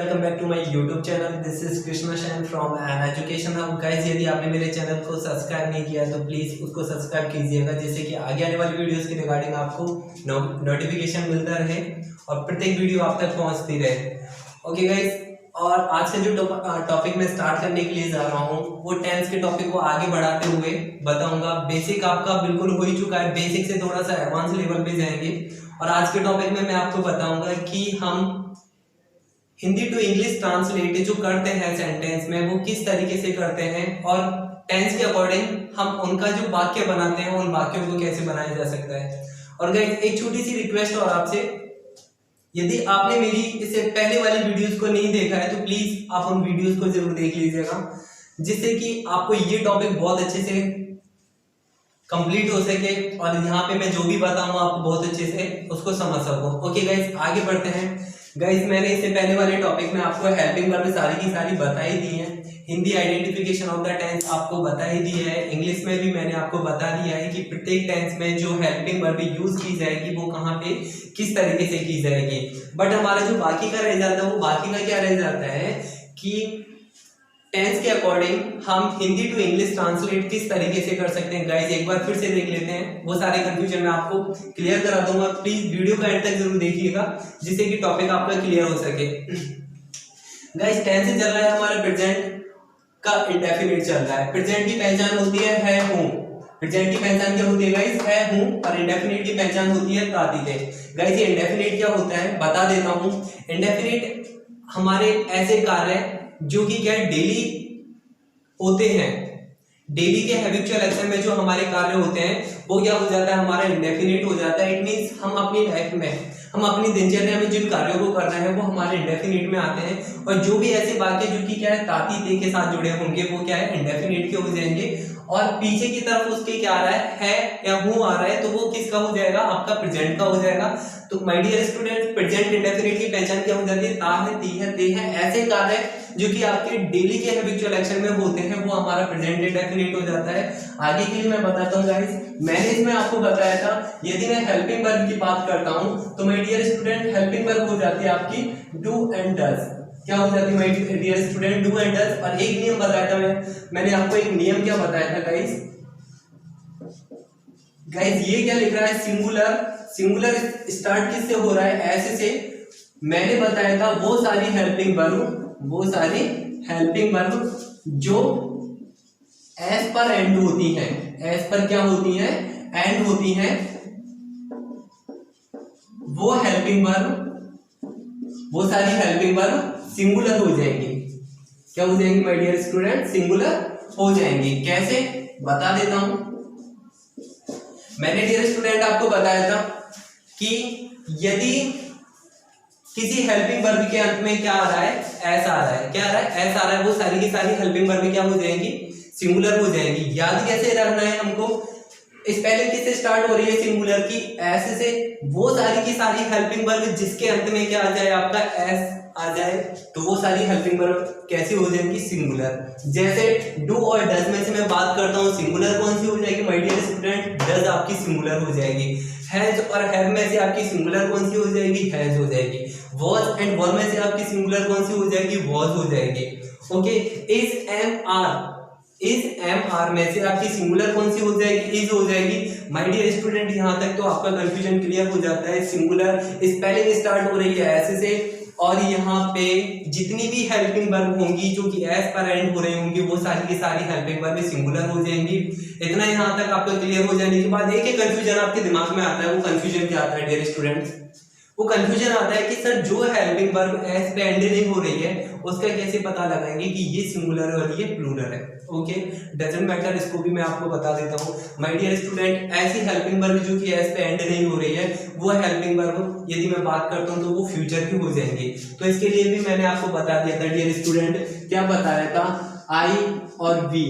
Welcome back to my YouTube channel. This is Krishna Shan from an education hub. Guys, यदि आपने मेरे channel को subscribe नहीं किया तो प्लीज़ उसको सब्सक्राइब कीजिएगा, जिससे कि आगे आने वाली वीडियोस के रिगार्डिंग आपको नोटिफिकेशन मिलता रहे और प्रत्येक वीडियो आप तक पहुंचती रहे। ओके गाइस, और आज का जो टॉपिक मैं स्टार्ट करने के लिए जा रहा हूँ वो टेंस के टॉपिक को आगे बढ़ाते हुए बताऊंगा। बेसिक आपका बिल्कुल हो ही चुका है, बेसिक से थोड़ा सा एडवांस लेवल पे जाएंगे और आज के टॉपिक में मैं आपको बताऊंगा कि हम हिंदी टू इंग्लिश ट्रांसलेट जो करते हैं सेंटेंस में वो किस तरीके से करते हैं और टेंस के अकॉर्डिंग हम उनका जो वाक्य बनाते हैं उन वाक्यों को कैसे बनाया जा सकता है। और गाइस, एक छोटी सी रिक्वेस्ट और आपसे, यदि आपने मेरी इससे पहले वाली वीडियोस को नहीं देखा है तो प्लीज आप उन वीडियोस को जरूर देख लीजिएगा, जिससे कि आपको ये टॉपिक बहुत अच्छे से कंप्लीट हो सके और यहाँ पे मैं जो भी बताऊंगा आपको बहुत अच्छे से उसको समझ सको। ओके गाइस, आगे बढ़ते हैं। गाइस, मैंने इससे पहले वाले टॉपिक में आपको हेल्पिंग वर्ब सारी की सारी बता ही दी है। Hindi identification of the tense आपको बता ही दी है। इंग्लिश में भी मैंने आपको बता दिया है कि प्रत्येक टेंस में जो हेल्पिंग वर्ब यूज की जाएगी वो कहाँ पे किस तरीके से की जाएगी। बट हमारा जो बाकी का रह जाता है वो बाकी का क्या रह जाता है कि टेंस के अकॉर्डिंग हम हिंदी टू इंग्लिश ट्रांसलेट किस तरीके से कर सकते हैं। गाइस, एक बार फिर से देख लेते हैं, वो सारे कंफ्यूजन मैं आपको क्लियर करा दूंगा। प्लीज वीडियो का एंड तक जरूर देखिएगा, जिससे कि टॉपिक आपका क्लियर हो सके। गाइस, टेंस से चल रहा है हमारा प्रेजेंट का इंडेफिनिट चल रहा है। प्रेजेंट की पहचान होती है हूं। प्रेजेंट की पहचान क्या होती है गाइस? है हूं। और इंडेफिनिट की पहचान होती है ताती थे। गाइस, ये इंडेफिनिट क्या होता है बता देता हूं। इंडेफिनिट हमारे ऐसे कार्य जो कि क्या डेली होते हैं, डेली के हैबिचुअल एक्शन में जो हमारे कार्य होते हैं वो क्या हो जाता है, हमारा इंडेफिनिट हो जाता है। इट मींस हम अपनी लाइफ में, हम अपनी दिनचर्या में जिन कार्यों को कर रहे हैं वो हमारे इंडेफिनिट में आते हैं। और जो भी ऐसे वाक्य जो कि क्या है ताती ते के साथ जुड़े होंगे वो क्या है इंडेफिनिट के हो जाएंगे। और पीछे की तरफ उसके क्या आ रहा है या हूं आ रहा है, तो वो किसका हो जाएगा, आपका प्रेजेंट का हो जाएगा। तो my dear student, present indefinite की पहचान क्या हो जाती है? ता है, ती है, ते है। ऐसे कार्य जो कि आपके डेली के हैबिचुअल एक्शन में होते हैं वो हमारा प्रेजेंट इंडेफिनिट हो जाता है। आगे के लिए मैं बताता हूँ गाइस, मैंने इसमें आपको बताया था यदि मैं हेल्पिंग वर्ब की बात करता हूं तो my dear student helping verb हो जाती है आपकी डू एंड डज। क्या हो जाती है my dear student? Do and does. और एक नियम बताया था मैंने आपको एक नियम क्या बताया था गाइस? गाइस, ये क्या लिख रहा है? सिंगुलर। सिंगुलर स्टार्ट किससे हो रहा है? ऐसे से। मैंने बताया था वो सारी हेल्पिंग वर्ब जो एस पर एंड होती हैं। एस पर क्या होती हैं? एंड होती हैं। वो हेल्पिंग वर्ब, वो सारी हेल्पिंग वर्ब सिंगुलर हो जाएंगी। क्या हो जाएंगी माय डियर स्टूडेंट? सिंगुलर हो जाएंगी। कैसे बता देता हूं। मैंने डियर स्टूडेंट आपको बताया था कि यदि किसी हेल्पिंग वर्ब के अंत में क्या आ रहा है? एस आ रहा है। क्या आ रहा है? एस आ रहा है। वो सारी की सारी हेल्पिंग वर्ब क्या हो जाएंगी? सिंगुलर हो जाएंगी। याद कैसे रखना है हमको? स्पेलिंग किससे स्टार्ट हो रही है? सिंगुलर की, एस से। वो सारी की सारी हेल्पिंग वर्ब जिसके अंत में क्या आ जाए? आपका एस आ जाए, तो वो सारी हेल्पिंग वर्ब कैसी हो जाएंगी? सिंगुलर। जैसे डू और डज में से मैं बात करता हूँ, सिंगुलर कौन सी हो जाएगी माय डियर स्टूडेंट? डज आपकी सिंगुलर हो जाएगी। हैज और हैव में से आपकी सिंगुलर कौन सी हो जाएगी? हैज हो जाएगी। वॉज एंड वर में से आपकी सिंगुलर कौन सी हो जाएगी? वॉज हो जाएगी। ओके, इज एम आर में से आपकी सिंगुलर कौन सी हो जाएगी? इज हो जाएगी। माय डियर स्टूडेंट, यहां तक तो आपका कंफ्यूजन क्लियर हो जाता है। सिंगुलर स्पेलिंग स्टार्ट हो रही है ऐसे से, और यहाँ पे जितनी भी हेल्पिंग वर्ब होंगी जो कि एस पर एंड हो रही होंगी वो सारी की सारी हेल्पिंग वर्ब सिंगुलर हो जाएंगी। इतना यहाँ तक आपका क्लियर हो जाने के बाद एक कंफ्यूजन आपके दिमाग में आता है। वो कंफ्यूजन क्या आता है डियर स्टूडेंट्स? वो कंफ्यूजन आता है कि सर जो हेल्पिंग वर्ब एस पे एंड नहीं हो रही है उसका कैसे पता लगाएंगे कि ये सिंगुलर है और ये प्लूरल है। ओके, डजंट मैटर, इसको भी मैं आपको बता देता हूँ। माय डियर स्टूडेंट, ऐसी हेल्पिंग वर्ब जो कि एस पे एंड नहीं हो रही है वो हेल्पिंग वर्ब यदि मैं बात करता हूँ तो वो फ्यूचर की हो जाएंगी। तो इसके लिए भी मैंने आपको बता दिया था डियर स्टूडेंट। क्या बताया था? आई और बी।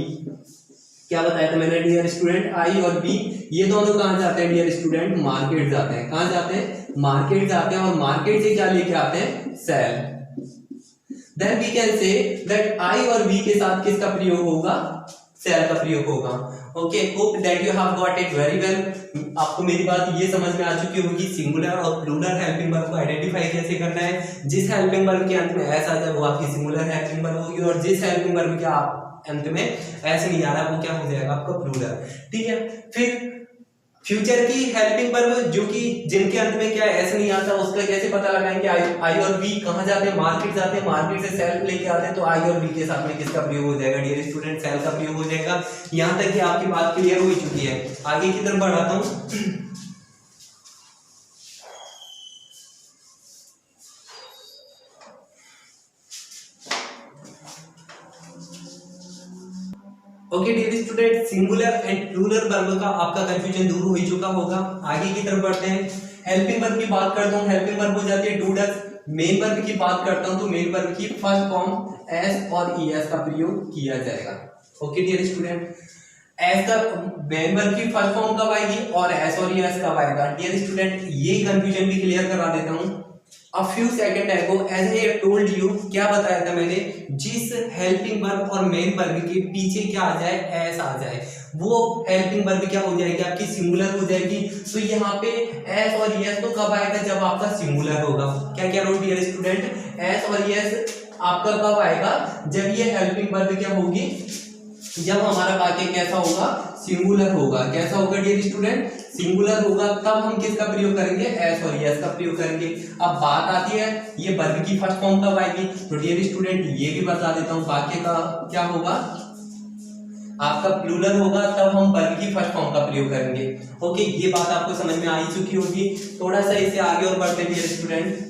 क्या बताया था मैंने डियर स्टूडेंट? आई और बी ये दोनों कहां जाते हैं डियर स्टूडेंट? मार्केट जाते हैं। कहां जाते हैं? मार्केट जाते हैं। और मार्केट से क्या लेके आते हैं? सेल। Then we can say that I और बी के साथ किसका प्रयोग होगा? सेल का प्रयोग होगा। Okay, hope that you have got it very well. आपको मेरी बात ये समझ में आ चुकी होगी सिंगुलर और प्लूरल हेल्पिंग वर्ब को आइडेंटिफाई कैसे करना है। जिस हेल्पिंग वर्ब के अंत में एस आ जाए वो आपकी सिंगुलर हेल्पिंग वर्ब होगी, और जिस हेल्पिंग वर्ब के आप अंत में एस नहीं आ रहा वो क्या हो जाएगा आपका प्लूरल। ठीक है, फिर फ्यूचर की हेल्पिंग वर्ब जो कि जिनके अंत में क्या एस नहीं आता उसका कैसे पता लगाएंगे। आई और वी कहाँ जाते हैं, मार्केट जाते हैं, मार्केट से सेल लेके आते हैं, तो आई और वी के साथ में किसका प्रयोग हो जाएगा डियर स्टूडेंट, सेल का प्रयोग हो जाएगा। यहाँ तक कि आपकी बात क्लियर हो चुकी है। आगे की तरफ बढ़ाता हूँ। Okay dear student, singular and plural verb का आपका कंफ्यूजन दूर हो ही चुका होगा। आगे की तरफ बढ़ते हैं। हेल्पिंग वर्ब की बात करता हूँ, हेल्पिंग वर्ब हो जाती है डू डज। मेन वर्ब की बात करता हूँ तो मेन वर्ब की फर्स्ट फॉर्म एस और ईएस का प्रयोग किया जाएगा। ओके डियर स्टूडेंट, एस का मेन वर्ब की फर्स्ट फॉर्म कब आएगी और एस और ईएस कब आएगा। डियर स्टूडेंट, ये कंफ्यूजन भी क्लियर करा देता हूँ। A few seconds ago, as I told you, क्या बताया था मैंने, जिस हेल्पिंग वर्ब और मेन वर्ब के पीछे क्या आ जाए, एस आ जाए, वो हेल्पिंग वर्ब क्या हो जाएगी आपकी सिंगुलर हो जाएगी। तो यहाँ पे एस और यस तो कब आएगा, जब आपका सिंगुलर होगा। क्या क्या रोट डियर स्टूडेंट, एस और यस आपका कब आएगा, जब ये हेल्पिंग वर्ब क्या होगी, जब हमारा वाक्य कैसा होगा, सिंगुलर होगा। कैसा होगा डियर स्टूडेंट, सिंगुलर होगा। तब हम किसका प्रयोग करेंगे, एस और यस का प्रयोग करेंगे। अब बात आती है ये वर्ब की फर्स्ट फॉर्म कब आएगी, तो डियर स्टूडेंट ये भी बता देता हूँ, वाक्य का क्या होगा आपका प्लूरल होगा, तब हम वर्ब की फर्स्ट फॉर्म का प्रयोग करेंगे। ओके, ये बात आपको समझ में आ ही चुकी होगी। थोड़ा सा इससे आगे और बढ़ते हैं डियर स्टूडेंट।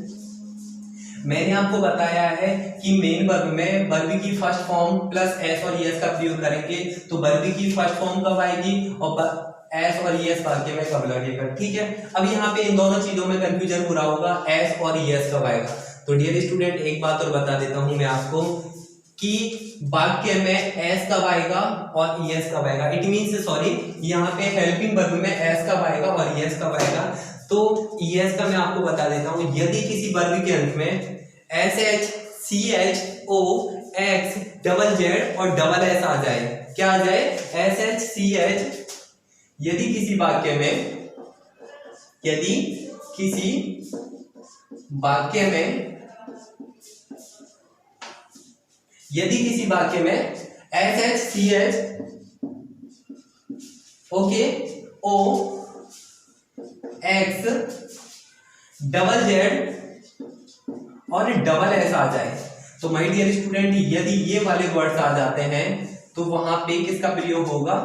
मैंने आपको बताया है कि मेन वर्ब में वर्ब की फर्स्ट फॉर्म प्लस एस और यस का प्रयोग करेंगे, तो वर्ब की फर्स्ट फॉर्म कब आएगी और एस और यस वाक्य में कब लगेगा। ठीक है, अब यहाँ पे इन दोनों चीजों में कंफ्यूजन हो रहा होगा, एस और यस कब आएगा। तो डियर स्टूडेंट एक बात और बता देता हूं मैं आपको कि वाक्य में एस कब आएगा और यस कब आएगा। इट मींस सॉरी, यहाँ पे हेल्पिंग वर्ब में एस कब आएगा और यस कब आएगा। तो ईएस का मैं आपको बता देता हूं, यदि किसी वर्ग के अंत में S H C H O X double Z और डबल एस आ जाए, क्या आ जाए, एस एच सी एच, यदि किसी वाक्य में, यदि किसी वाक्य में, यदि किसी वाक्य में S H C H okay O X double Z और डबल एस आ जाए, तो माय डियर स्टूडेंट यदि ये वाले वर्ड्स आ जाते हैं तो वहां पे किसका प्रयोग होगा,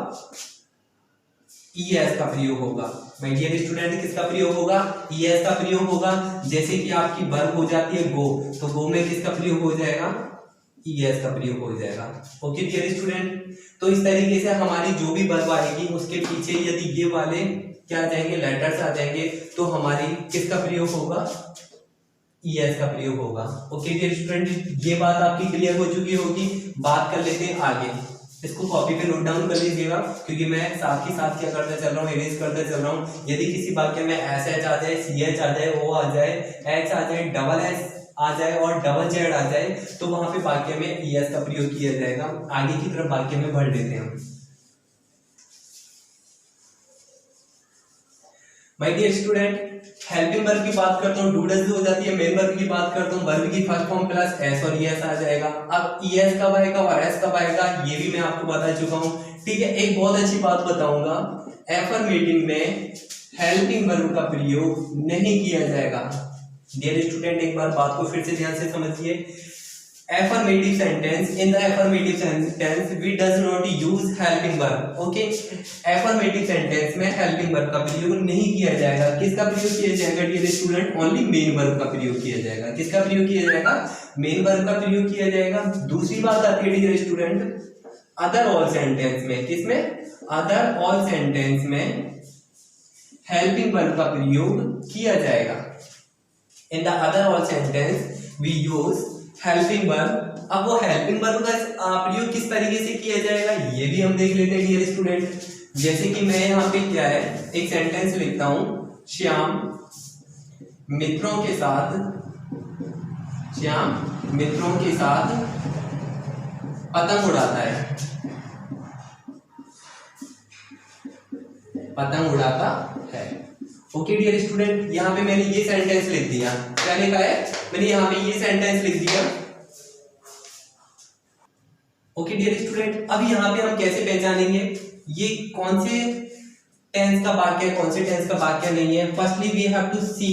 ईएस का प्रयोग होगा। माय डियर स्टूडेंट किसका प्रयोग होगा, ईएस का प्रयोग होगा। जैसे कि आपकी वर्ब हो जाती है गो, तो गो में किसका प्रयोग हो जाएगा, ईएस का प्रयोग हो जाएगा। ओके डियर स्टूडेंट, तो इस तरीके से हमारी जो भी वर्ब आएगी उसके पीछे यदि ये वाले क्या आ जाएंगे, लेटर्स आ जाएंगे, तो हमारी किसका प्रयोग होगा, ईएस का प्रयोग होगा। ओके डियर स्टूडेंट, ये बात आपकी क्लियर हो चुकी होगी। बात कर लेते हैं आगे, इसको कॉपी पे नोट डाउन कर लीजिएगा, क्योंकि मैं साथ ही साथ क्या करते चल रहा हूँ, इरेज करते चल रहा हूँ। यदि किसी वाक्य में एस एच आ जाए, सी एच आ जाए, ओ आ जाए, एक्स आ जाए, डबल एस आ जाए और डबल जेड आ जाए, तो वहां पे वाक्य में ईएस का प्रयोग किया जाएगा। आगे की तरफ वाक्य में बढ़ लेते हैं। My dear student, helping verb की बात करता हूँ, डू डज हो जाती है। मेन वर्ब की बात करता हूँ, वर्ब की फर्स्ट फॉर्म प्लस एस और ईएस आ जाएगा। अब ईएस कब आएगा और एस कब आएगा ये भी मैं आपको बता चुका हूँ। ठीक है, एक बहुत अच्छी बात बताऊंगा, एफर्मेटिव में हेल्पिंग वर्ब का प्रयोग नहीं किया जाएगा। डियर स्टूडेंट एक बार बात को फिर से ध्यान से समझिए। affirmative sentence, in the affirmative sentence we does not use helping verb. Okay, affirmative sentence में helping verb का प्रयोग नहीं किया जाएगा। किसका प्रयोग किया जाएगा dear student, only main verb का प्रयोग किया जाएगा। किसका प्रयोग किया जाएगा, मेन वर्ब का प्रयोग किया जाएगा। दूसरी बात आती है dear student, other all sentence में, किसमें, अदर ऑल सेंटेंस में हेल्पिंग वर्ब का प्रयोग किया जाएगा। In the other all sentence we use helping verb. अब वो हेल्पिंग वर्ब का प्रयोग किस तरीके से किया जाएगा ये भी हम देख लेते हैं डियर स्टूडेंट। जैसे कि मैं यहाँ पे क्या है, एक सेंटेंस लिखता हूं, श्याम मित्रों के साथ, श्याम मित्रों के साथ पतंग उड़ाता है। पतंग उड़ाता है। ओके डियर स्टूडेंट, यहाँ पे मैंने ये सेंटेंस लिख दिया। क्या लिखा है? मैंने यहाँ पे ये सेंटेंस लिख दिया। ओके डियर स्टूडेंट, अब यहाँ पे हम कैसे पहचानेंगे ये कौन से टेंस का वाक्य है, कौन से टेंस का वाक्य नहीं है? Firstly we have to see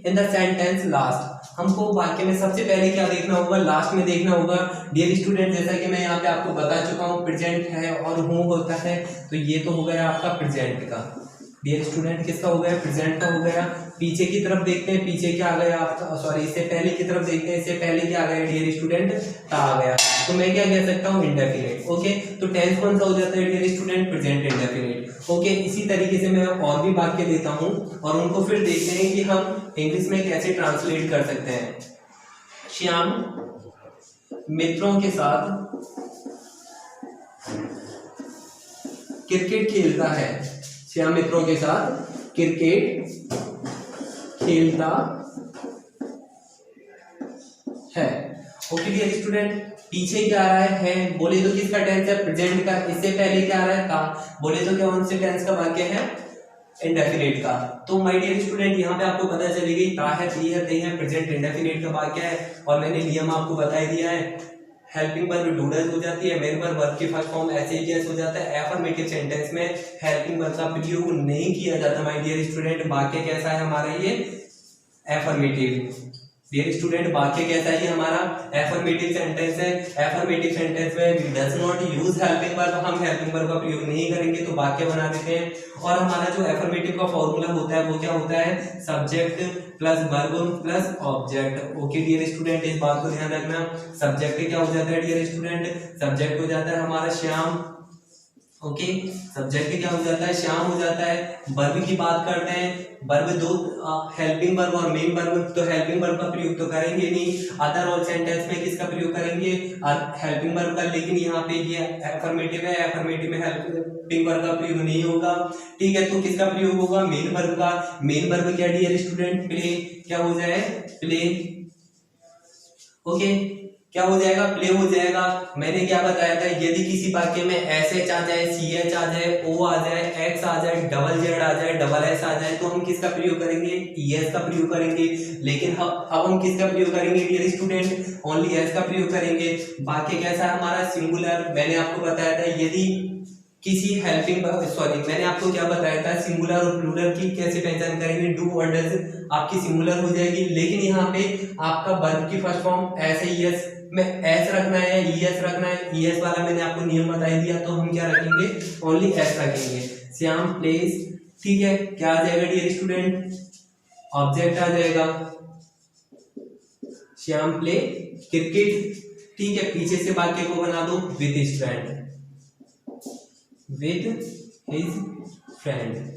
in the sentence last. हमको वाक्य में सबसे पहले क्या देखना होगा? लास्ट में देखना होगा। डियर स्टूडेंट, जैसा कि मैं यहाँ पे आपको बता चुका हूँ, प्रेजेंट है और हूँ होता है, तो ये तो हो गया आपका प्रेजेंट का। डियर स्टूडेंट, किसका हो गया? प्रेजेंट का हो गया। पीछे की तरफ देखते हैं, पीछे क्या आ गया आपका, सॉरी इससे पहले की तरफ देखते हैं, इससे पहले क्या आ गया डियर स्टूडेंट? ता आ गया। तो मैं क्या कह सकता हूँ? इंडेफिनिट। ओके, तो टेंस कौन सा हो जाता है dear student? Present indefinite. Okay, इसी तरीके से मैं और भी वाक्य देता हूँ और उनको फिर देखते हैं कि हम इंग्लिश में कैसे ट्रांसलेट कर सकते हैं। श्याम मित्रों के साथ क्रिकेट खेलता है। श्याम मित्रों के साथ क्रिकेट खेलता है। ओके डियर स्टूडेंट, पीछे क्या आ रहा है? बोले तो किसका टेंस है? प्रेजेंट का। इससे पहले क्या आ रहा है? था। बोले तो क्या कौन से टेंस का वाक्य है? इंडेफिनिट का। तो माय डियर स्टूडेंट, यहाँ पे आपको पता चलेगी ता है, थी है, ते है, प्रेजेंट इंडेफिनिट का वाक्य है। और मैंने नियम आपको बता ही दिया है। हेल्पिंग वर्ब डू डज हो जाती है, मेन वर्ब की फर्स्ट फॉर्म ऐसे ही हो जाता है। एफर्मेटिव सेंटेंस में हेल्पिंग वर्ब का प्रयोग नहीं किया जाता माय डियर स्टूडेंट। वाक्य कैसा है हमारा? ये एफर्मेटिव। डियर स्टूडेंट, वाक्य कैसा है हमारा? एफर्मेटिव सेंटेंस है। एफर्मेटिव सेंटेंस में we does not use helping verb, हम हेल्पिंग वर्ब का प्रयोग नहीं करेंगे तो वाक्य बना देते हैं। और हमारा जो एफर्मेटिव का फॉर्मूला होता है वो क्या होता है? Subject plus verb plus object. Okay dear student, इस बात को ध्यान रखना। सब्जेक्ट क्या हो जाता है डियर स्टूडेंट? सब्जेक्ट हो जाता है हमारा श्याम। ओके, सब्जेक्ट क्या हो जाता है? श्याम हो जाता है। वर्ब की बात करते हैं। वर्ब दो, हेल्पिंग वर्ब और मेन वर्ब। तो हेल्पिंग वर्ब का प्रयोग तो करेंगे नहीं। अदर ऑल सेंटेंस में किसका प्रयोग करेंगे? हेल्पिंग वर्ब का। लेकिन यहाँ पे ये एफर्मेटिव है, एफर्मेटिव में हेल्पिंग वर्ब का प्रयोग नहीं होगा। ठीक है, तो किसका प्रयोग होगा? मेन वर्ब का। मेन वर्ब क्या डियर स्टूडेंट? प्ले। क्या हो जाए? प्ले। ओके, क्या हो जाएगा? प्ले हो जाएगा। मैंने क्या बताया था? यदि किसी वाक्य में एस आ जाए, सी एच आ जाए, ओ आ जाए, एक्स आ जाए, डबल जेड आ जाए, डबल एस आ जाए, तो हम किसका प्रयोग करेंगे? ईएस का प्रयोग करेंगे। लेकिन अब हम किसका प्रयोग करेंगे डियर स्टूडेंट? ओनली एस का प्रयोग करेंगे। वाक्य कैसा है हमारा? सिंगुलर। मैंने आपको बताया था यदि किसी हेल्पिंग, सॉरी मैंने आपको क्या बताया था? सिंगुलर और प्लूरल की कैसे पहचान करेंगे? डू और डज आपकी सिंगुलर हो जाएगी। लेकिन यहाँ पे आपका वर्ब की फर्स्ट फॉर्म ऐसे ईएस में एस रखना है, ईएस रखना है। ईएस वाला मैंने आपको नियम बता दिया, तो हम क्या रखेंगे? ओनली एस रखेंगे। श्याम प्लेस। ठीक है, क्या आ जाएगा डियर स्टूडेंट? ऑब्जेक्ट आ जाएगा। Shyam play cricket. ठीक है, पीछे से वाक्य को बना दो with his friend. With his friend.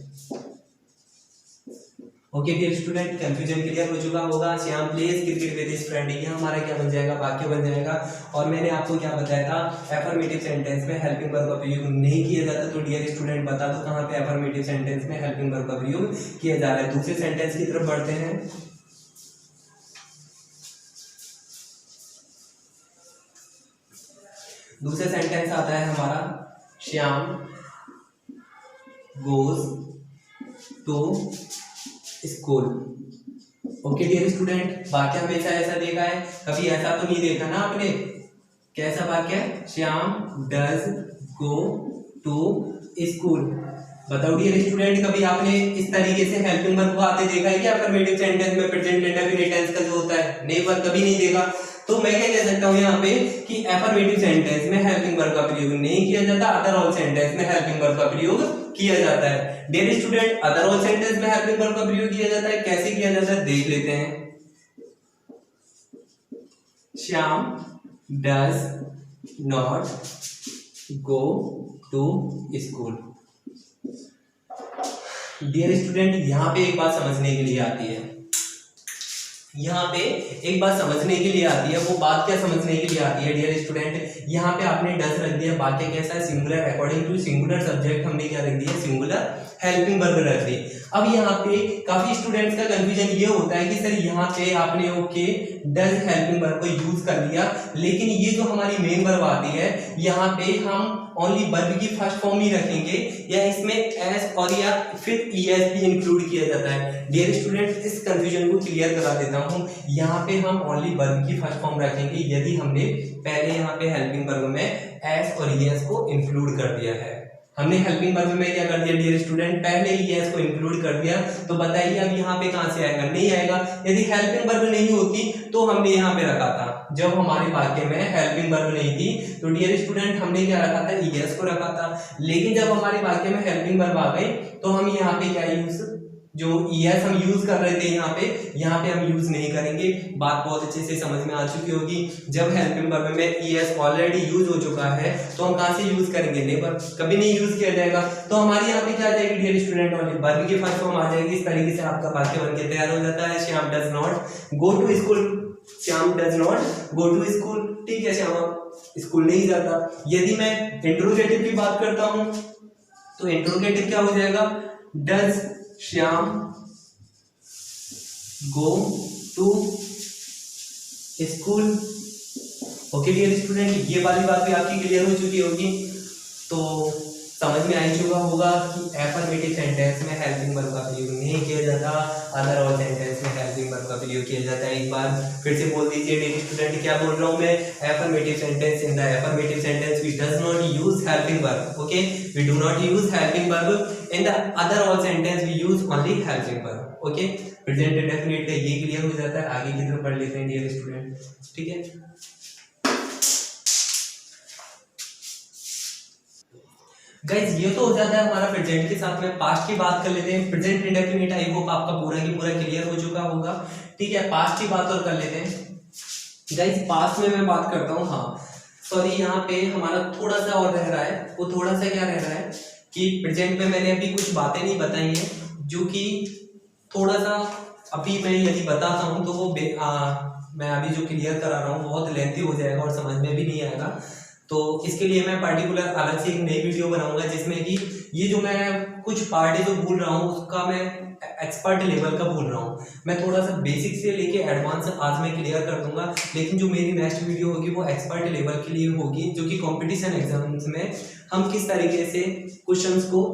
Okay dear student, confusion clear हो चुका होगा। Shyam plays cricket with his friend, ये हमारा क्या बन जाएगा? वाक्य बन जाएगा। और मैंने आपको क्या बताया था? एफर्मेटिव सेंटेंस में हेल्पिंग वर्ब का प्रयोग नहीं किया जाता। तो डियर स्टूडेंट बता दो कहाँ पे एफर्मेटिव सेंटेंस में हेल्पिंग वर्ब का प्रयोग किया जा रहा है। दूसरे सेंटेंस की तरफ बढ़ते हैं। दूसरा सेंटेंस आता है हमारा Shyam goes to school. Okay dear student, वाक्य हमेशा ऐसा देखा है? कभी ऐसा तो नहीं देखा ना आपने? कैसा वाक्य है? Shyam does go to school. बताओ डियर स्टूडेंट, कभी आपने इस तरीके से हेल्पिंग वर्ब को आते देखा है क्या? अफर्मेटिव सेंटेंस में प्रेजेंट इंडेफिनिट टेंस का जो होता है, नहीं, पर कभी नहीं देखा। तो मैं क्या कह सकता हूँ यहाँ पे कि एफर्मेटिव सेंटेंस में हेल्पिंग वर्ब का प्रयोग नहीं किया जाता, अदर ऑल सेंटेंस में हेल्पिंग वर्ब का प्रयोग किया जाता है। Dear student, other all sentence में हेल्पिंग वर्ब का प्रयोग किया जाता है, कैसे किया जाता है देख लेते हैं। Shyam does not go to school. Dear student, यहाँ पे एक बात समझने के लिए आती है, यहाँ पे एक बात समझने के लिए आती है। वो बात क्या समझने के लिए आती है डियर स्टूडेंट? यहाँ पे आपने डज रख दिया, वाक्य कैसा है? Singular. According to singular subject हमने क्या रख दिया? सिंगुलर हेल्पिंग वर्ब रख दी। अब यहाँ पे काफी स्टूडेंट्स का कंफ्यूजन ये होता है कि सर यहाँ पे आपने ओके डज हेल्पिंग वर्ब को यूज कर लिया, लेकिन ये जो हमारी मेन वर्ब आती है यहाँ पे हम ओनली वर्ब की फर्स्ट फॉर्म ही रखेंगे या इसमें एस और या फिर ईएस भी इंक्लूड किया जाता है। डियर स्टूडेंट, इस कंफ्यूजन को क्लियर करा देता हूँ। यहाँ पे हम ओनली वर्ब की फर्स्ट फॉर्म रखेंगे यदि हमने पहले यहाँ पे हेल्पिंग वर्ब में एस और ईएस को इंक्लूड कर दिया है। हमने हेल्पिंग वर्ब में क्या कर दिया डियर स्टूडेंट, पहले ही ईएस को इंक्लूड कर दिया। तो बताइए अब यहाँ पे कहाँ से आएगा, नहीं आएगा। यदि हेल्पिंग वर्ब नहीं होती तो हमने यहाँ पे रखा था, जब हमारे वाक्य में हेल्पिंग वर्ब नहीं थी तो डियर स्टूडेंट हमने क्या रखा था, ईएस को रखा था। लेकिन जब हमारे वाक्य में हेल्पिंग वर्ब आ गई तो हम यहाँ पे क्या यूज, जो ईएस हम यूज कर रहे थे यहाँ पे हम यूज नहीं करेंगे। बात बहुत अच्छे से समझ में आ चुकी होगी। जब हेल्पिंग वर्ब में ईएस ऑलरेडी यूज हो चुका है तो हम कहाँ से यूज करेंगे, नेवर, कभी नहीं यूज किया जाएगा। तो हमारी यहाँ पे क्या आ जाएगी डियर स्टूडेंट, ओनली वर्ब की फर्स्ट फॉर्म आ जाएगी। इस तरीके से आपका वाक्य बनके तैयार हो जाता है। Shyam does not go to school, Shyam does not go to school, ठीक है, श्याम स्कूल नहीं जाता। यदि मैं इंट्रोगेटिव की बात करता हूं तो इंट्रोगेटिव क्या हो जाएगा, does Shyam go to school. Okay dear student, ये वाली बात भी आपकी क्लियर हो चुकी होगी। तो समझ में आ चुका होगा कि एफर्मेटिव सेंटेंस में हेल्पिंग वर्ब का प्रयोग नहीं किया जाता, अदर ऑल सेंटेंस में हेल्पिंग वर्ब का प्रयोग किया जाता है। एक बार फिर से बोल दीजिए डियर स्टूडेंट, क्या बोल रहा हूं मैं, affirmative sentence, in the affirmative sentence we does not use helping verb. Okay, we do not use helping verb. In the other all sentence we use only helping verb. Okay, present indefinite का ये clear हो जाता है। आगे की तरफ पढ़ लेते हैं डियर स्टूडेंट, ठीक है। गाइस ये तो हो जाता है हमारा प्रेजेंट के साथ में। पास्ट की बात कर लेते हैं। प्रेजेंट इंडेफिनिट आई होप आपका पूरा की पूरा क्लियर हो चुका होगा, ठीक है। पास्ट की बात और कर लेते हैं। गाइस पास्ट में मैं बात करता हूँ, हाँ सॉरी, यहाँ पे हमारा थोड़ा सा और रह रहा है। वो थोड़ा सा क्या रह रहा है कि प्रेजेंट में मैंने अभी कुछ बातें नहीं बताई हैं जो कि थोड़ा सा अभी मैं यदि बताता हूँ तो वो मैं अभी जो क्लियर करा रहा हूँ बहुत लेंथी हो जाएगा और समझ में भी नहीं आएगा। तो इसके लिए मैं पर्टिकुलर अलग से एक नई वीडियो बनाऊंगा जिसमें कि ये जो मैं कुछ पार्ट जो भूल रहा हूँ उसका मैं एक्सपर्ट लेवल का भूल रहा हूँ। मैं थोड़ा सा बेसिक से लेके एडवांस आज मैं क्लियर कर दूंगा, लेकिन जो मेरी नेक्स्ट वीडियो होगी वो एक्सपर्ट लेवल के लिए होगी, जो कि कंपटीशन एग्जाम्स में हम किस तरीके से क्वेश्चंस को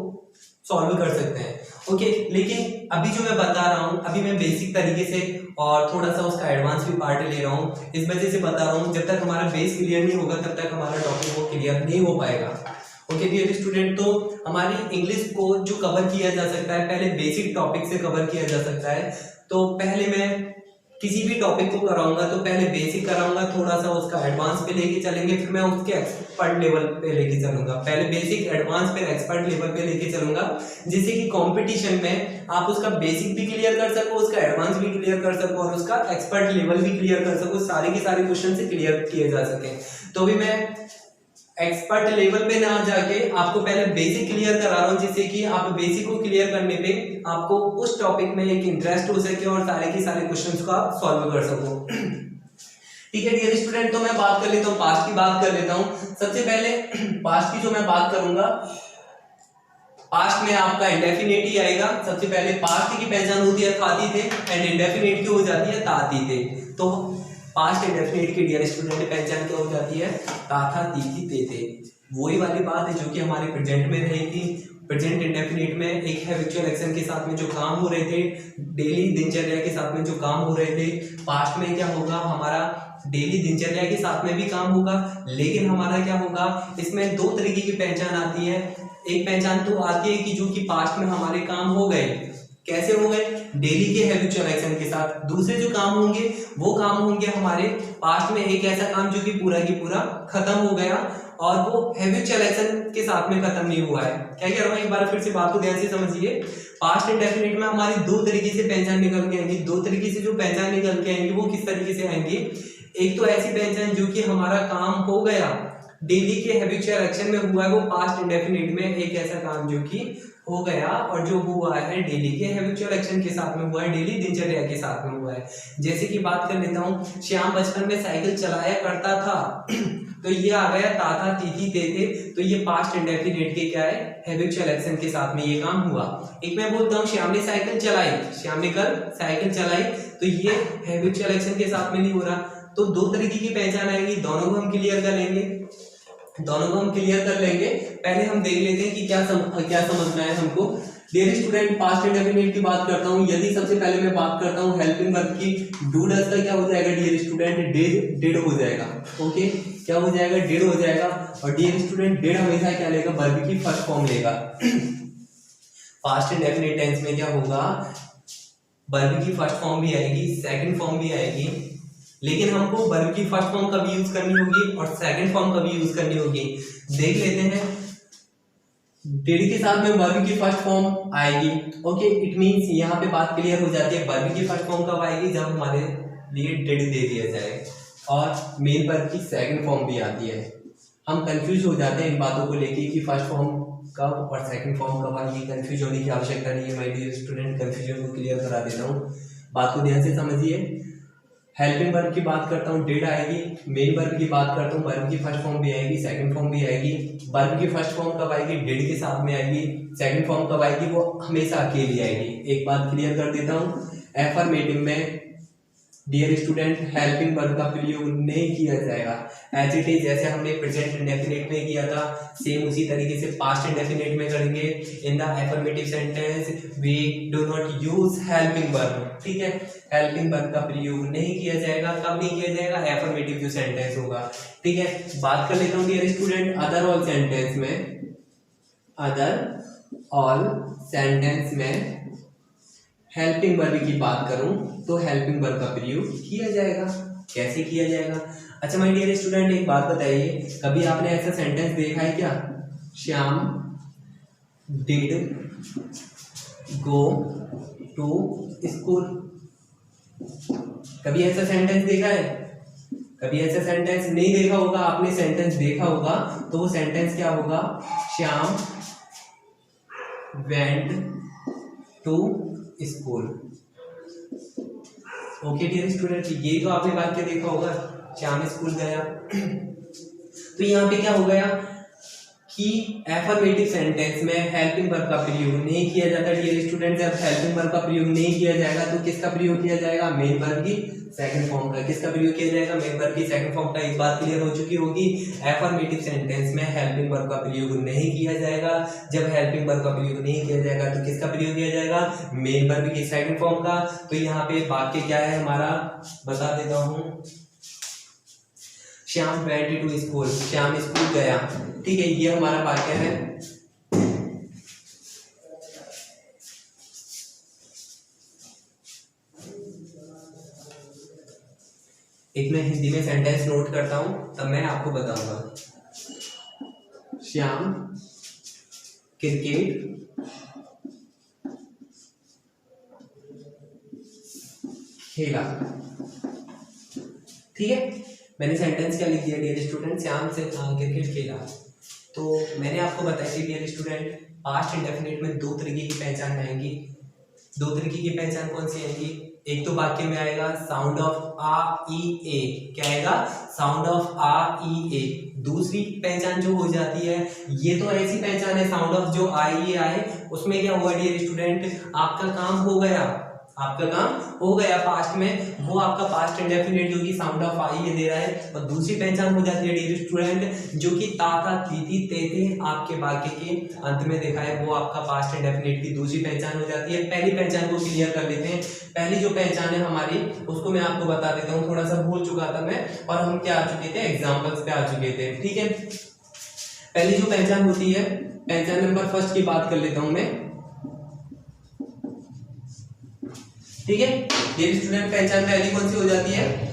सॉल्व कर सकते हैं। ओके, लेकिन अभी जो मैं बता रहा हूँ अभी मैं बेसिक तरीके से और थोड़ा सा उसका एडवांस भी पार्ट ले रहा हूँ, इस वजह से बता रहा हूँ। जब तक हमारा बेस क्लियर नहीं होगा तब तक हमारा टॉपिक वो क्लियर नहीं हो पाएगा। ओके डियर स्टूडेंट, तो हमारी इंग्लिश को जो कवर किया जा सकता है पहले बेसिक टॉपिक से कवर किया जा सकता है। तो पहले मैं किसी भी टॉपिक को कराऊंगा तो पहले बेसिक कराऊंगा, थोड़ा सा उसका एडवांस पे लेके चलेंगे, फिर मैं उसके एक्सपर्ट लेवल पे लेके चलूंगा। पहले बेसिक, एडवांस, फिर एक्सपर्ट लेवल पे लेके चलूंगा, जिससे कि कंपटीशन में आप उसका बेसिक भी क्लियर कर सको, उसका एडवांस भी क्लियर कर सको और उसका एक्सपर्ट लेवल भी क्लियर कर सको, सारे के सारे क्वेश्चन से क्लियर किए जा सके। तो भी मैं एक्सपर्ट लेवल पे ना जाके आपको पहले बेसिक क्लियर करा रहा हूँ, जिससे कि आप बेसिक को क्लियर करने पे आपको उस टॉपिक में एक इंटरेस्ट हो सके और सारे के सारे क्वेश्चंस को आप सॉल्व कर सको। ठीक है डियर स्टूडेंट, तो मैं बात कर लेता हूँ, पास्ट की बात कर लेता हूँ। सबसे पहले पास्ट की जो मैं बात करूंगा, पास्ट में आपका इंडेफिनिट ही आएगा। सबसे पहले पास्ट की पहचान होती है थाती थे एंड इंडेफिनिट की हो जाती है ताती थे। तो पास्ट इंडेफिनिट की डियर स्टूडेंट पहचान क्या हो जाती है, ता था ती थी ते थे। वही वाली बात है जो कि हमारे प्रेजेंट में रहेगी। प्रेजेंट इंडेफिनिट में एक हैबिचुअल एक्शन के साथ में जो काम हो रहे थे, डेली दिनचर्या के साथ में जो काम हो रहे थे, पास्ट में क्या होगा, हमारा डेली दिनचर्या के साथ में भी काम होगा, लेकिन हमारा क्या होगा, इसमें दो तरीके की पहचान आती है। एक पहचान तो आती है कि जो कि पास्ट में हमारे काम हो गए, कैसे हो गए, डेली के हैबिचुअल एक्शन के साथ। दूसरे जो काम होंगे वो काम होंगे हमारे पास्ट में एक ऐसा काम जो कि पूरा की पूरा खत्म हो गया और वो हैबिचुअल एक्शन के साथ में खत्म नहीं हुआ है। क्या कह रहा हूँ, एक बार फिर से बात को ध्यान से समझिए। पास्ट इंडेफिनिट में हमारी दो तरीके से पहचान निकल के आएंगी। दो तरीके से जो पहचान निकल के आएंगी वो किस तरीके से आएंगी, एक तो ऐसी पहचान जो कि हमारा काम हो गया, डेली के हैबिचुअल एक्शन में हुआ है, वो पास्ट इंडेफिनिट में एक ऐसा काम जो कि हो गया और जो हुआ है डेली के हैबिचुअल एक्शन के साथ में हुआ है, डेली दिनचर्या के साथ में हुआ है। जैसे कि बात कर लेता हूँ, श्याम बचपन में साइकिल चलाया करता था। तो ये आ गया ताता तीती तेते, तो ये पास्ट इंडेफिनिट के क्या है, हैबिचुअल एक्शन के साथ में ये काम हुआ। एक मैं बोलता हूँ श्याम ने साइकिल चलाई, श्याम ने कल साइकिल चलाई, तो ये हैबिचुअल एक्शन के साथ में नहीं हो रहा। तो दो तरीके की पहचान आएगी, दोनों को हम क्लियर कर लेंगे, दोनों को हम क्लियर कर लेंगे। पहले हम देख लेते हैं कि क्या समझना है हमको। डियर स्टूडेंट, पास्ट इंडेफिनिट की बात करता हूँ। यदि सबसे पहले मैं बात करता हूँ हेल्पिंग वर्ब की, डू डज का क्या हो जाएगा डियर स्टूडेंट, डिड हो जाएगा। ओके, क्या हो जाएगा, डिड हो जाएगा। और डियर स्टूडेंट, डिड हमेशा क्या लेगा, वर्ब की फर्स्ट फॉर्म लेगा। पास्ट इंडेफिनिट टेंस में क्या होगा, वर्ब की फर्स्ट फॉर्म भी आएगी, सेकंड फॉर्म भी आएगी, लेकिन हमको वर्ब की फर्स्ट फॉर्म कभी यूज करनी होगी और सेकंड फॉर्म कभी यूज करनी होगी। देख लेते हैं। डिड के साथ में वर्ब की फर्स्ट फॉर्म आएगी। ओके, इट मींस यहाँ पे बात क्लियर हो जाती है, वर्ब की फर्स्ट फॉर्म कब आएगी, जब हमारे लिए डिड दे दिया जाए। और मेन वर्ब की सेकंड फॉर्म भी आती है। हम कंफ्यूज हो जाते हैं इन बातों को लेके कि फर्स्ट फॉर्म कब और सेकंड फॉर्म कब आएगी। कंफ्यूज होने की आवश्यकता नहीं है माय डियर स्टूडेंट, कंफ्यूजन को क्लियर करा देता हूँ। बात को ध्यान से समझिए। हेल्पिंग वर्ब की बात करता हूँ, डिड आएगी। मेन वर्ब की बात करता हूँ, वर्ब की फर्स्ट फॉर्म भी आएगी, सेकंड फॉर्म भी आएगी। वर्ब की फर्स्ट फॉर्म कब आएगी, डिड के साथ में आएगी। सेकंड फॉर्म कब आएगी, वो हमेशा अकेली आएगी। एक बात क्लियर कर देता हूँ, एफर्मेटिव में डियर स्टूडेंट हेल्पिंग वर्ब का प्रयोग नहीं किया जाएगा। एज इट इज, जैसे हमने प्रेजेंट इंडेफिनिट में किया था, सेम उसी तरीके से पास्ट इंडेफिनिट में करेंगे। In the affirmative sentence we do not use helping verb. ठीक है, हेल्पिंग वर्ब का प्रयोग नहीं किया जाएगा। कब नहीं किया जाएगा, एफर्मेटिव जो सेंटेंस होगा। ठीक है, बात कर लेता हूँ dear student other all sentence में। अदर ऑल सेंटेंस में हेल्पिंग वर्ब की बात करूं तो हेल्पिंग वर्ब का प्रयोग किया जाएगा। कैसे किया जाएगा? अच्छा माय डियर स्टूडेंट, एक बात बताइए, कभी आपने ऐसा सेंटेंस देखा है क्या, Shyam did go to school? कभी ऐसा सेंटेंस देखा है? कभी ऐसा सेंटेंस नहीं देखा होगा, आपने सेंटेंस देखा होगा तो वो सेंटेंस क्या होगा, Shyam went to school. Okay dear student, ये तो आपने वाक्य देखा होगा, श्याम स्कूल गया। तो यहाँ पे क्या हो गया कि एफर्मेटिव सेंटेंस में हेल्पिंग वर्ब का प्रयोग नहीं किया जाता डियर स्टूडेंट। जब हेल्पिंग वर्ब का प्रयोग नहीं किया जाएगा तो किसका प्रयोग किया जाएगा, मेन वर्ब की सेकंड फॉर्म का। किसका प्रयोग किया जाएगा, मेन वर्ब की सेकंड फॉर्म का। एक बात क्लियर हो चुकी होगी, एफर्मेटिव सेंटेंस में हेल्पिंग वर्ब का प्रयोग नहीं किया जाएगा। जब हेल्पिंग वर्ब का प्रयोग नहीं किया जाएगा तो किसका प्रयोग किया जाएगा, मेन वर्ब की सेकंड फॉर्म का। तो यहाँ पे वाक्य क्या है हमारा, बता देता हूँ, Shyam went to school, Shyam school गया। ठीक है, ये हमारा वाक्य है। एक मैं हिंदी में सेंटेंस नोट करता हूं, तब मैं आपको बताऊंगा। श्याम क्रिकेट खेला। ठीक है, मैंने सेंटेंस क्या लिख दिया डियर स्टूडेंट, श्याम से क्रिकेट खेला। तो मैंने आपको बताया कि डियर स्टूडेंट पास्ट इंडेफिनिट में दो तरीके की पहचान आएंगी। दो तरीके की पहचान कौन सी आएंगी, एक तो वाक्य में आएगा साउंड ऑफ आ ई ए, क्या आएगा, साउंड ऑफ आ ई ए। दूसरी पहचान जो हो जाती है, ये तो ऐसी पहचान है साउंड ऑफ जो आई ए आए, उसमें क्या हुआ डियर स्टूडेंट, आपका काम हो गया, आपका काम हो गया पास्ट में, वो आपका पास्ट इंडेफिनिट जो कि साउंड ऑफ आई ए दे रहा है। और दूसरी पहचान हो जाती है डियर स्टूडेंट जो कि ताता तीती तेते आपके वाक्य के अंत में देखा है, वो आपका पास्ट इंडेफिनिट की दूसरी पहचान हो जाती है। पहली पहचान को क्लियर कर लेते हैं। पहली जो पहचान है हमारी, उसको मैं आपको बता देता हूँ, थोड़ा सा भूल चुका था मैं, और हम क्या आ चुके थे, एग्जाम्पल्स पे आ चुके थे। ठीक है, पहली जो पहचान होती है, पहचान नंबर फर्स्ट की बात कर लेता हूं मैं। ठीक है डियर स्टूडेंट, पहचान पहली कौन सी हो जाती है,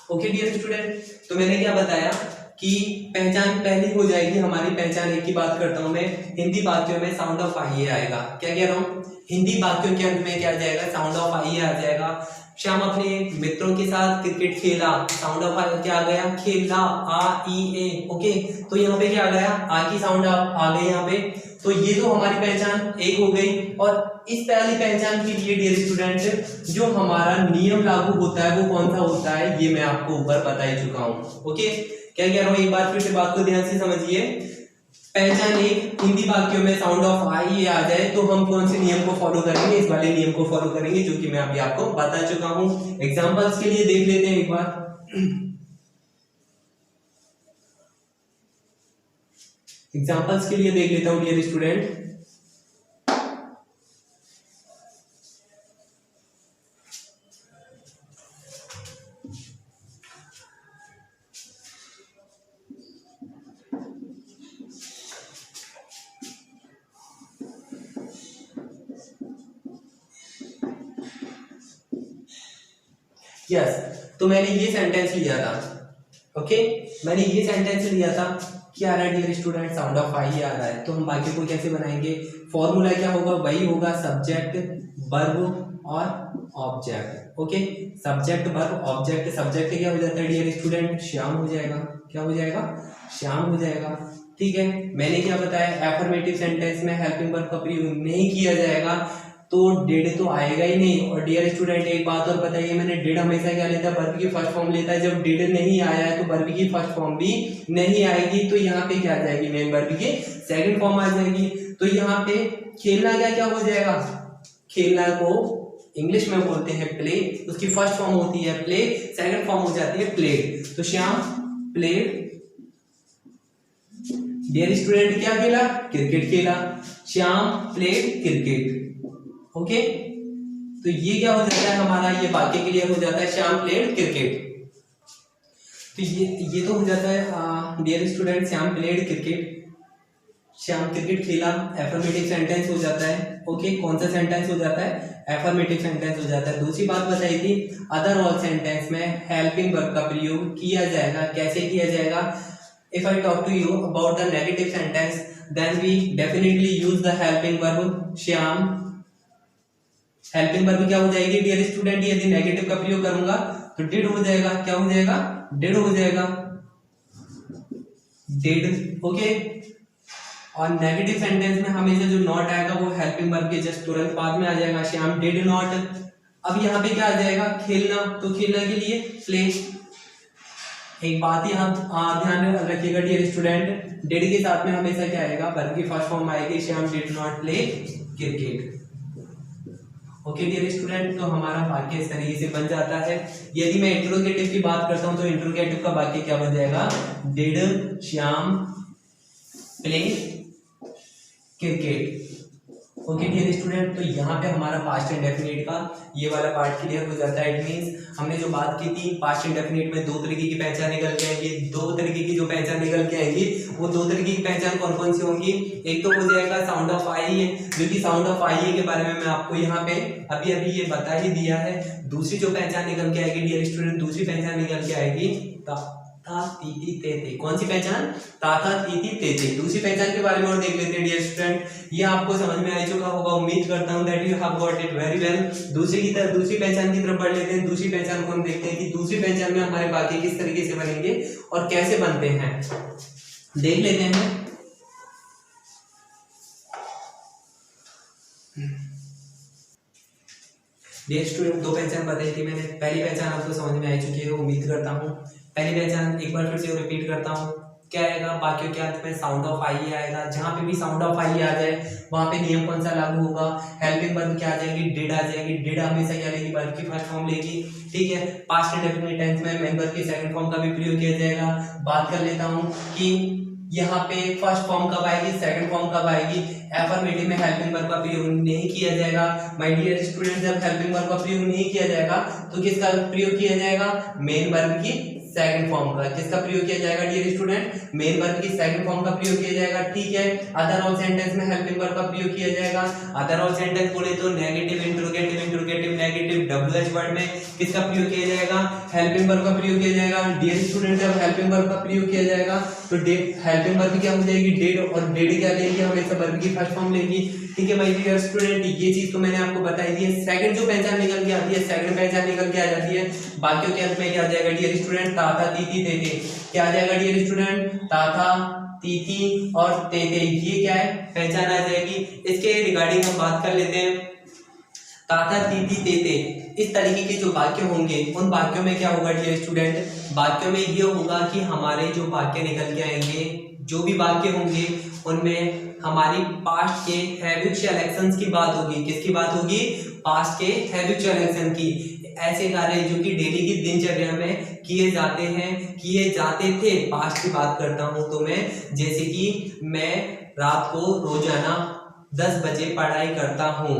ओके डियर स्टूडेंट, तो मैंने क्या बताया कि पहचान पहली हो जाएगी हमारी। पहचान एक की बात करता हूं मैं, हिंदी वाक्यों में साउंड ऑफ आई आएगा। क्या कह रहा हूं, हिंदी वाक्यों के अंत में क्या आ जाएगा, साउंड ऑफ आई आ जाएगा। श्याम अपने मित्रों के साथ क्रिकेट खेला, साउंड ऑफ क्या आ गया, खेला, आ ई ए। ओके, तो यहाँ पे क्या आ गया, आ की साउंड आ गई यहाँ पे। तो ये तो हमारी पहचान एक हो गई। और इस पहली पहचान के लिए डियर स्टूडेंट जो हमारा नियम लागू होता है वो कौन सा होता है, ये मैं आपको ऊपर बता ही चुका हूँ। ओके, क्या कह रहा हूँ, एक बार फिर से बात को ध्यान से समझिए। पहचान एक, हिंदी वाक्यों में साउंड ऑफ आई आ जाए तो हम कौन से नियम को फॉलो करेंगे, इस वाले नियम को फॉलो करेंगे जो कि मैं अभी आपको बता चुका हूं। एग्जांपल्स के लिए देख लेते हैं एक बार। एग्जांपल्स के लिए देख लेता हूं डियर स्टूडेंट। यस, तो मैंने ये सेंटेंस लिया था। ओके, मैंने ये सेंटेंस लिया था, क्या आ रहा है डियर स्टूडेंट, साउंड ऑफ आई आ रहा है। तो हम वाक्य को कैसे बनाएंगे, फॉर्मूला क्या होगा, वही होगा सब्जेक्ट वर्ब और object. Okay, subject verb object. Subject क्या हो जाता है डियर स्टूडेंट, श्याम हो जाएगा। क्या हो जाएगा, श्याम हो जाएगा। ठीक है, मैंने क्या बताया, एफर्मेटिव सेंटेंस में हेल्पिंग वर्ब का प्रयोग नहीं किया जाएगा तो डिड तो आएगा ही नहीं। और डियर स्टूडेंट एक बात और बताइए, मैंने डिड हमेशा क्या लेता है, वर्ब की फर्स्ट फॉर्म लेता है। जब डिड नहीं आया है तो वर्ब की फर्स्ट फॉर्म भी नहीं आएगी, तो यहाँ पे क्या आ जाएगी, मेन वर्ब की सेकंड फॉर्म आ जाएगी। तो यहाँ पे खेलना क्या हो जाएगा, खेलना को इंग्लिश में बोलते हैं प्ले, उसकी फर्स्ट फॉर्म होती है प्ले, सेकंड फॉर्म हो जाती है प्लेड। तो श्याम प्लेड। डियर स्टूडेंट क्या खेला, क्रिकेट खेला, श्याम प्लेड क्रिकेट। ओके, तो ये क्या हो जाता है हमारा, ये वाक्य के लिए हो जाता है श्याम प्लेड क्रिकेट। तो ये तो हो जाता है dear student, Shyam played cricket, Shyam cricket खेला, एफर्मेटिव सेंटेंस हो जाता है। ओके, कौन सा सेंटेंस हो जाता है, एफर्मेटिव सेंटेंस हो जाता है। दूसरी बात बताई थी, अदर ऑल सेंटेंस में हेल्पिंग वर्ब का प्रयोग किया जाएगा। कैसे किया जाएगा, if I talk to you about the negative sentence then we definitely use the helping verb Shyam. Helping verb क्या हो जाएगी डियर स्टूडेंट, यदि नेगेटिव का प्रयोग करूंगा तो डिड हो जाएगा। क्या हो जाएगा, डिड हो जाएगा, डिड। ओके, और नेगेटिव सेंटेंस में हमेशा जो नॉट आएगा वो हेल्पिंग वर्ब के जस्ट तुरंत बाद में आ जाएगा, श्याम डिड नॉट। अब यहाँ पे क्या आ जाएगा, खेलना, तो खेलना के लिए प्ले। एक बात यहाँ ध्यान रखिएगा डियर स्टूडेंट, डिड के साथ में हमेशा क्या आएगा, वर्ब की फर्स्ट फॉर्म आएगी, Shyam did not play cricket. Okay dear student, तो हमारा वाक्य इस तरीके से बन जाता है। यदि मैं इंट्रोगेटिव की बात करता हूं तो इंट्रोगेटिव का वाक्य क्या बन जाएगा, did Shyam play cricket. Okay dear student, तो यहाँ पे हमारा पास्ट इंडेफिनिट का ये वाला पार्ट क्लियर हो जाता है। इट मींस हमने जो बात की थी, पास्ट इंडेफिनिट में दो तरीके की पहचान निकल के आएंगी। दो तरीके की जो पहचान निकल के आएंगी वो दो तरीके की पहचान कौन कौन सी होंगी, एक तो हो जाएगा साउंड ऑफ आई है, जो कि साउंड ऑफ आई के बारे में मैं आपको यहाँ पे अभी अभी ये बता ही दिया है। दूसरी जो पहचान निकल के आएगी डियर स्टूडेंट, दूसरी पहचान निकल के आएगी ता ती ती ते ते। कौन सी पहचान, ता था ती ती ते ते। दूसरी पहचान के बारे में और देख लेते हैं डियर स्टूडेंट, ये आपको समझ में आ चुका होगा, उम्मीद करता हूं that you have got it very well. दूसरी पहचान की तरफ बढ़ लेते हैं। दूसरी पहचान को हम देखते हैं कि दूसरी पहचान में हमारे वाक्य किस तरीके से बनेंगे और कैसे बनते हैं, देख लेते हैं। डियर स्टूडेंट, दो पहचान बताई थी मैंने। पहली पहचान आपको समझ में आ चुकी है, उम्मीद करता हूँ। पहली पहचान एक बार फिर से रिपीट करता हूँ, क्या आएगा, वाक्यों के अंत में साउंड ऑफ आई आएगा। जहां पे भी साउंड ऑफ आई आ जाए वहां पे नियम कौन सा लागू होगा, हेल्पिंग वर्ब क्या आ जाएगी, डिड आ जाएगी। डिड हमेशा क्या लेगी, वर्ब की फर्स्ट फॉर्म लेगी। ठीक है, पास्ट इंडेफिनिट टेंस में मेन वर्ब की सेकंड फॉर्म का भी प्रयोग किया जाएगा। बात कर लेता हूँ कि यहाँ पे फर्स्ट फॉर्म कब आएगी, सेकंड फॉर्म कब आएगी। एफर्मेटिव में हेल्पिंग वर्ब का प्रयोग नहीं किया जाएगा। माय डियर स्टूडेंट, जब हेल्पिंग वर्ब का प्रयोग नहीं किया जाएगा तो किसका प्रयोग किया जाएगा, मेन वर्ब की सेकंड फॉर्म का। किसका प्रयोग किया जाएगा डियर स्टूडेंट, मेन वर्ब की सेकंड फॉर्म का प्रयोग किया जाएगा। ठीक है, अदर ऑल सेंटेंस में हेल्पिंग वर्ब का प्रयोग किया जाएगा। अदर ऑल सेंटेंस बोले तो negative, interrogative, interrogative negative, WH word में किसका प्रयोग किया जाएगा, हेल्पिंग वर्ब का प्रयोग किया जाएगा। डियर स्टूडेंट, जब हेल्पिंग वर्ब का प्रयोग किया जाएगा तो हेल्पिंग वर्ब क्या हो जाएगी, डिड, और डिड क्या लेगी, हमेशा वर्ब की फर्स्ट फॉर्म लेगी। ठीक है माय डियर स्टूडेंट, ये चीज तो मैंने आपको बताई दी है। सेकंड जो पहचान निकल के आती है, सेकंड पहचान निकल के आ जाती है वाक्यों के अंत में क्या आ जाएगा डियर स्टूडेंट, ताता तीती तेते। क्या आ जाएगा डियर स्टूडेंट, ताता तीती और तेते, ये क्या है पहचान आ जाएगी। इसके रिगार्डिंग हम बात कर लेते हैं। ताता तीती तेते इस तरीके के जो वाक्य होंगे उन वाक्यों में क्या होगा डियर स्टूडेंट, वाक्यों में ये होगा कि हमारे जो वाक्य निकल के आएंगे, जो भी वाक्य होंगे उनमें हमारी पास्ट के हैबिचुअल एक्शंस की बात होगी। किसकी बात होगी, पास्ट के हैबिचुअल एक्शन की। ऐसे कार्य जो कि डेली की दिनचर्या में किए जाते हैं, किए जाते थे। पास्ट की बात करता हूं तो मैं, जैसे कि मैं रात को रोजाना 10 बजे पढ़ाई करता हूं,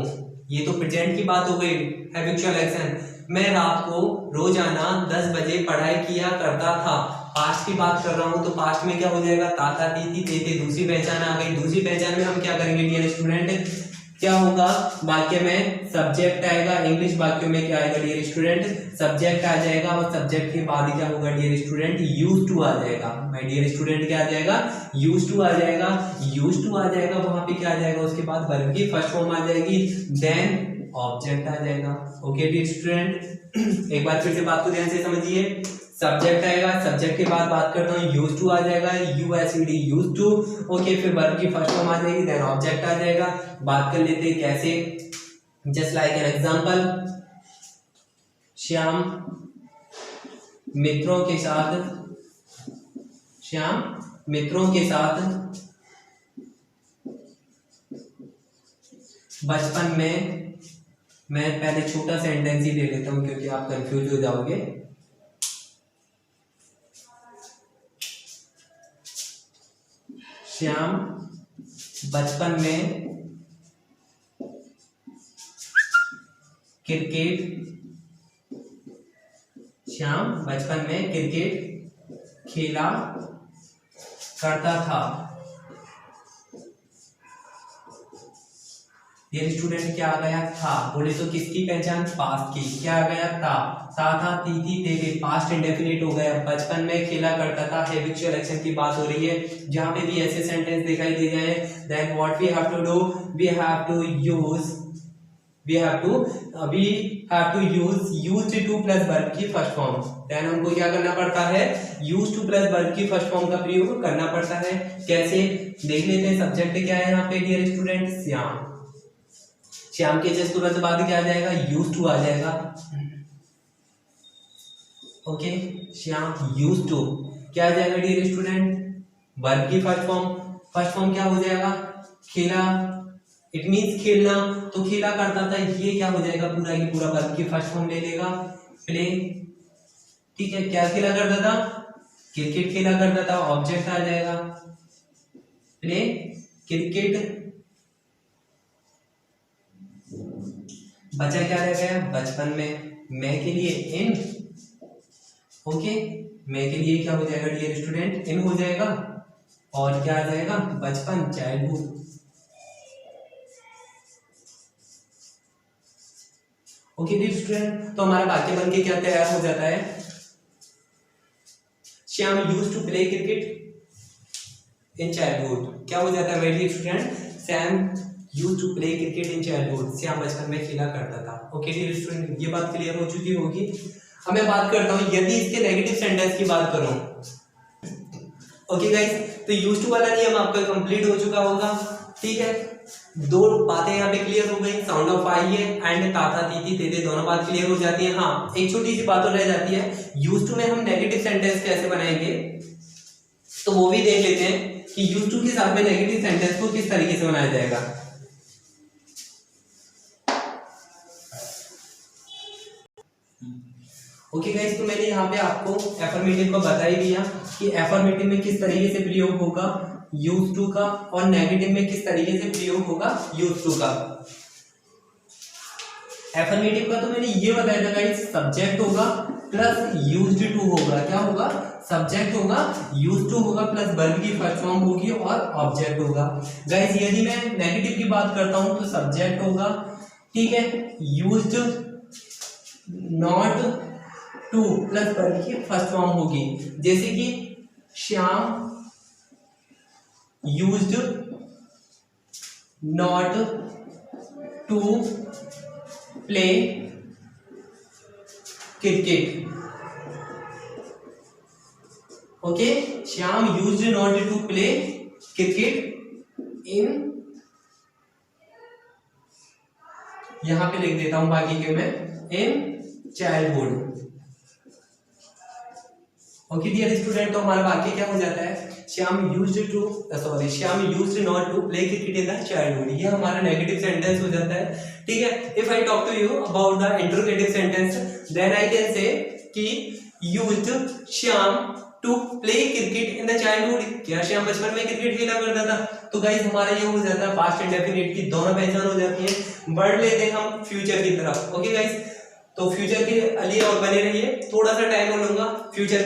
ये तो प्रेजेंट की बात हो गई हैबिचुअल एक्शन। मैं रात को रोजाना 10 बजे पढ़ाई किया करता था। पास्ट की बात कर रहा हूं तो पास्ट में क्या हो जाएगा, ताता तीती तेते, दूसरी पहचान आ गई। दूसरी पहचान में हम क्या करेंगे डियर स्टूडेंट, क्या होगा, वाक्य में सब्जेक्ट आएगा। इंग्लिश वाक्यों में क्या आएगा डियर स्टूडेंट, सब्जेक्ट आ जाएगा और सब्जेक्ट के बाद क्या होगा डियर स्टूडेंट, यूज्ड टू आ जाएगा। माय डियर स्टूडेंट क्या आ जाएगा, यूज्ड टू आ जाएगा। यूज्ड टू आ जाएगा, वहां पे क्या आ जाएगा, उसके बाद वर्ब की फर्स्ट फॉर्म आ जाएगी, देन ऑब्जेक्ट आ जाएगा। ओके डियर स्टूडेंट, एक बार फिर से बात को ध्यान से समझिए। सब्जेक्ट आएगा, सब्जेक्ट के बाद बात करता हूँ यूज्ड टू आ जाएगा, यूएसईडी यूज्ड टू। ओके, फिर वर्ब की फर्स्ट फॉर्म आ जाएगी, देन ऑब्जेक्ट आ जाएगा। बात कर लेते हैं कैसे, just like an example, Shyam मित्रों के साथ, श्याम मित्रों के साथ बचपन में, मैं पहले छोटा सेंटेंस ही ले लेता हूं क्योंकि आप कंफ्यूज हो जाओगे। श्याम बचपन में क्रिकेट, श्याम बचपन में क्रिकेट खेला करता था। ये स्टूडेंट क्या आ गया, था। बोले तो किसकी पहचान, पास्ट की। क्या आ गया, था। था तीती तेरे, पास्ट इंडेफिनिट हो गया। बचपन में खेला करता था, हैबिचुअल एक्शन की बात हो रही है। जहां पे भी ऐसे सेंटेंस दिखाई दे जाए, then what we have to do, we have to use used to plus verb की फर्स्ट फॉर्म। देन हमको क्या करना पड़ता है, यूज्ड टू प्लस वर्ब की फर्स्ट फॉर्म का प्रयोग करना पड़ता है। कैसे, देख लेते हैं। सब्जेक्ट क्या है यहाँ पे डियर स्टूडेंट, श्याम। श्याम के जस्ट तुरंत बाद क्या आ जाएगा, यूज्ड टू आ जाएगा। ओके, श्याम यूज्ड टू क्या आ जाएगा डियर स्टूडेंट, वर्ब की फर्स्ट फॉर्म। फर्स्ट फॉर्म क्या हो जाएगा, खेला, इट मींस खेलना, तो खेला करता था, ये क्या हो जाएगा, पूरा की पूरा वर्ब की फर्स्ट फॉर्म ले लेगा। प्ले, ठीक है, क्या खेला करता था, क्रिकेट खेला करता था, ऑब्जेक्ट आ जाएगा। प्ले क्रिकेट, बचा क्या रह गया, बचपन में। मैं के लिए इन, ओके, मैं के लिए क्या हो जाएगा डियर स्टूडेंट, इन हो जाएगा। और क्या आ जाएगा, बचपन, चाइल्डहुड। ओके डियर स्टूडेंट, तो हमारा वाक्य बन के क्या तैयार हो जाता है, Shyam used to play cricket in childhood. क्या हो जाता है मेरे dear student, Sam used to play cricket in childhood. Shyam बचपन में खेला करता था। ओके डियर स्टूडेंट, ये बात क्लियर हो चुकी होगी। अब मैं बात करता हूं यदि इसके नेगेटिव सेंटेंस की बात करूं। ओके गाइस, तो यूज्ड टू वाला नियम आपका कंप्लीट हो चुका होगा। ठीक है, दो बातें यहाँ पे क्लियर हो गई, साउंड ऑफ आई है एंड ताता तीती तेते, दोनों बात क्लियर हो जाती है। हाँ, एक छोटी सी बात और रह जाती है, यूज्ड टू में हम नेगेटिव सेंटेंस कैसे बनाएंगे, तो वो भी देख लेते हैं कि यूज्ड टू के साथ में नेगेटिव सेंटेंस को किस तरीके से बनाया जाएगा। ओके गाइस, तो मैंने यहाँ पे आपको एफर्मेटिव को बता ही दिया कि एफर्मेटिव में किस तरीके से प्रयोग होगा यूज्ड टू का, और नेगेटिव में किस तरीके से प्रयोग होगा यूज्ड टू का। एफर्मेटिव का तो मैंने ये बताया था गाइस, सब्जेक्ट होगा प्लस यूज्ड टू होगा। क्या होगा, सब्जेक्ट होगा, यूज्ड टू होगा, प्लस वर्ब की फर्स्ट फॉर्म होगी और ऑब्जेक्ट होगा। गाइस, यदि मैं नेगेटिव की बात करता हूं तो सब्जेक्ट होगा, ठीक है, used not to plus verb की फर्स्ट फॉर्म होगी। जैसे कि Shyam used not to play cricket. Okay, Shyam used not to play cricket in, यहां पे लिख देता हूं बाकी के मैं, in childhood. Okay dear student, तो हमारा वाक्य क्या हो जाता है, Shyam used not to play cricket in the childhood, ये हमारा नेगेटिव सेंटेंस हो जाता है। ठीक है, if I talk to you about the interrogative sentence, then I can say कि used Shyam to play cricket in the childhood, क्या श्याम बचपन में क्रिकेट खेला करता था। तो गाइस हमारा ये हो जाता है पास्ट इंडेफिनिट की दोनों पहचान हो जाती है। बढ़ लेते हैं हम फ्यूचर की तरफ। ओके गाइस, तो फ्यूचर के लिए और बने रहिए, थोड़ा सा टाइम लूंगा फ्यूचर